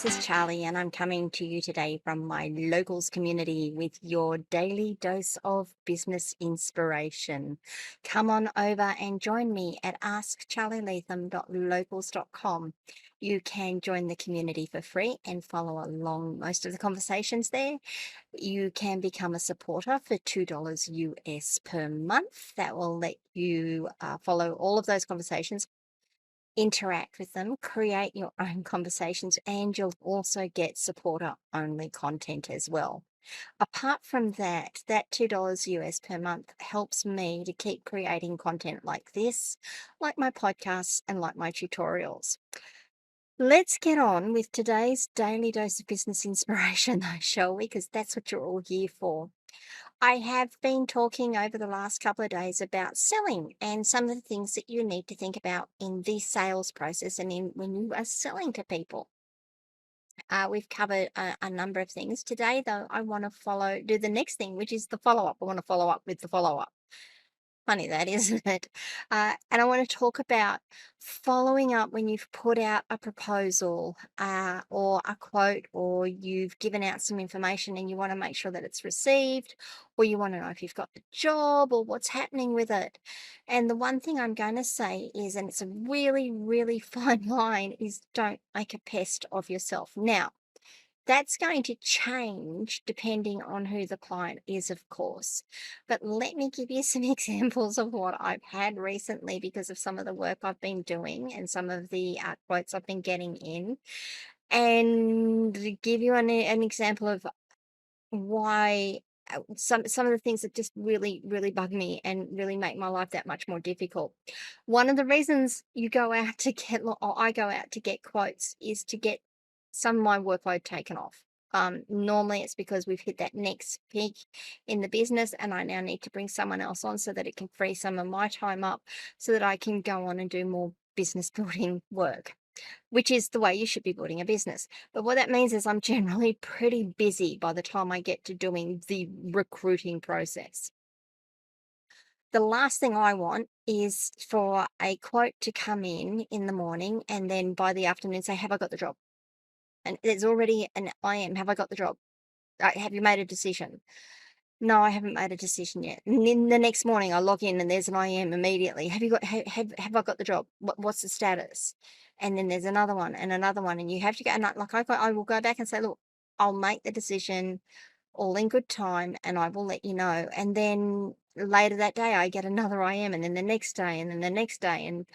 this is Charlie, and I'm coming to you today from my locals community with your daily dose of business inspiration. Come on over and join me at askcharlieleetham.locals.com. You can join the community for free and follow along most of the conversations there. You can become a supporter for $2 US per month. That will let you follow all of those conversations, interact with them, create your own conversations, and you'll also get supporter only content as well. Apart from that, that $2 US per month helps me to keep creating content like this, like my podcasts and like my tutorials. Let's get on with today's daily dose of business inspiration, though, shall we? Because that's what you're all here for. I have been talking over the last couple of days about selling and some of the things that you need to think about in the sales process and in when you are selling to people. We've covered a number of things today, though. I want to do the next thing, which is the follow up. I want to follow up with the follow up. Funny that, isn't it? And I want to talk about following up when you've put out a proposal or a quote, or you've given out some information and you want to make sure that it's received, or you want to know if you've got the job or what's happening with it. And the one thing I'm going to say is, and it's a really, really fine line, is don't make a pest of yourself. Now, that's going to change depending on who the client is, of course. But let me give you some examples of what I've had recently because of some of the work I've been doing and some of the quotes I've been getting in, and give you an example of why some of the things that just really, really bug me and really make my life that much more difficult. One of the reasons you go out to get, or I go out to get quotes, is to get some of my workload taken off. Normally it's because we've hit that next peak in the business and I now need to bring someone else on so that it can free some of my time up so that I can go on and do more business building work, which is the way you should be building a business. But what that means is I'm generally pretty busy by the time I get to doing the recruiting process. The last thing I want is for a quote to come in the morning and then by the afternoon say, have I got the job? And there's already an IM, have I got the job? Have you made a decision? No, I haven't made a decision yet. And then the next morning I log in and there's an IM immediately. Have I got the job? What's the status? And then there's another one, and you have to go. And I will go back and say, look, I'll make the decision all in good time, and I will let you know. And then later that day, I get another IM, and then the next day, and then the next day, and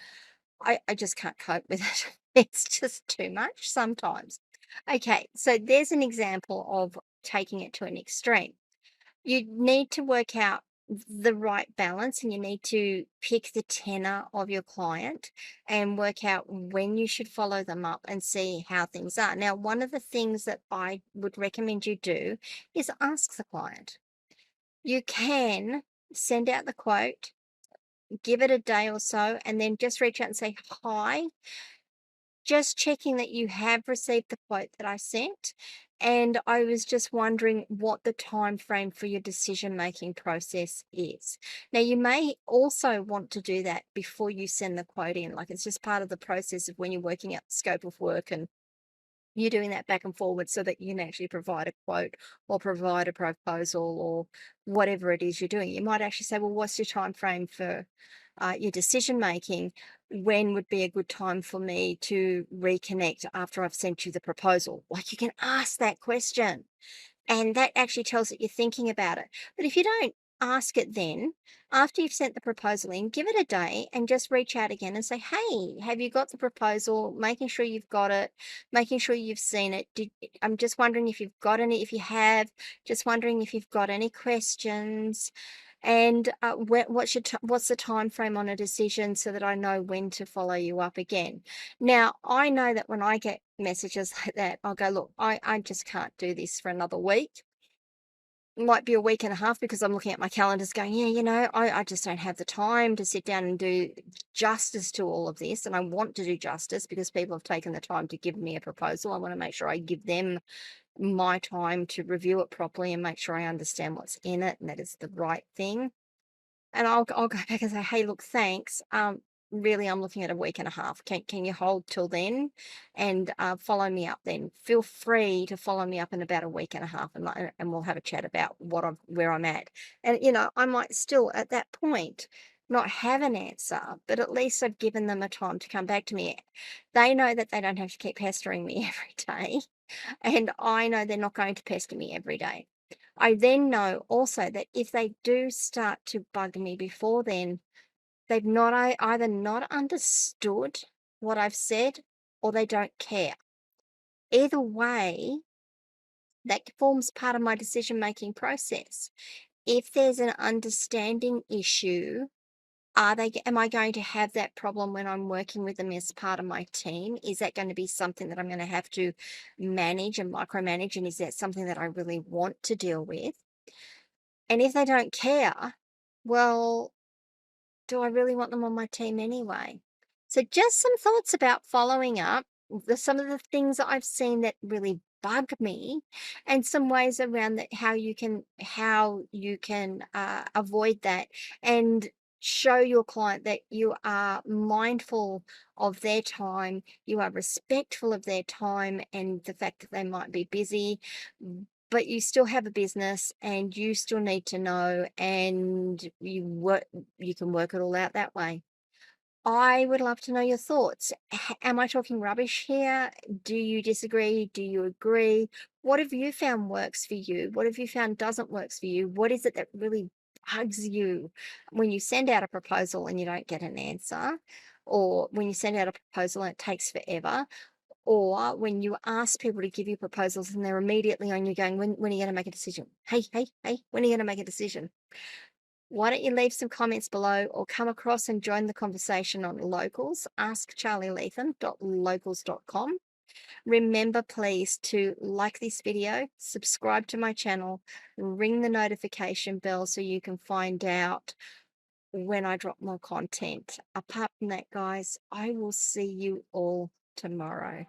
I just can't cope with it. It's just too much sometimes. Okay, so there's an example of taking it to an extreme. You need to work out the right balance and you need to pick the tenor of your client and work out when you should follow them up and see how things are. Now, one of the things that I would recommend you do is ask the client. You can send out the quote, give it a day or so, and then just reach out and say, hi, just checking that you have received the quote that I sent. And I was just wondering what the time frame for your decision making process is. Now, you may also want to do that before you send the quote in. Like it's just part of the process of when you're working out the scope of work and you're doing that back and forward so that you can actually provide a quote or provide a proposal or whatever it is you're doing. You might actually say, well, what's your time frame for your decision making? When would be a good time for me to reconnect after I've sent you the proposal? Like you can ask that question. And that actually tells that you're thinking about it. But if you don't ask it then, after you've sent the proposal in, give it a day and just reach out again and say, hey, have you got the proposal? Making sure you've got it, making sure you've seen it. I'm just wondering if you've got any, if you have, just wondering if you've got any questions. And what's the time frame on a decision so that I know when to follow you up again? Now, I know that when I get messages like that, I'll go, look, I just can't do this for another week. It might be a week and a half because I'm looking at my calendars going, yeah, I just don't have the time to sit down and do justice to all of this. And I want to do justice because people have taken the time to give me a proposal. I want to make sure I give them my time to review it properly and make sure I understand what's in it and that it's the right thing. And I'll go back and say, hey, look, thanks. really, I'm looking at a week and a half. Can you hold till then and follow me up then? Feel free to follow me up in about a week and a half, and we'll have a chat about where I'm at. And I might still at that point not have an answer, but at least I've given them a time to come back to me. They know that they don't have to keep pestering me every day, and I know they're not going to pester me every day. I then know also that if they do start to bug me before then, they've not either not understood what I've said or they don't care. Either way, that forms part of my decision-making process. If there's an understanding issue, am I going to have that problem when I'm working with them as part of my team? Is that going to be something that I'm going to have to manage and micromanage? And is that something that I really want to deal with? And if they don't care, well, do I really want them on my team anyway? So just some thoughts about following up, some of the things that I've seen that really bug me, and some ways around that how you can avoid that and show your client that you are mindful of their time, you are respectful of their time and the fact that they might be busy, but you still have a business and you still need to know, and you can work it all out that way. I would love to know your thoughts. Am I talking rubbish here? Do you disagree? Do you agree? What have you found works for you? What have you found doesn't works for you? What is it that really bugs you when you send out a proposal and you don't get an answer? Or when you send out a proposal and it takes forever? Or when you ask people to give you proposals and they're immediately on you going, when are you going to make a decision? Hey, hey, hey, when are you going to make a decision? Why don't you leave some comments below or come across and join the conversation on Locals, askcharlyleetham.locals.com. Remember, please, to like this video, subscribe to my channel, ring the notification bell so you can find out when I drop more content. Apart from that, guys, I will see you all tomorrow.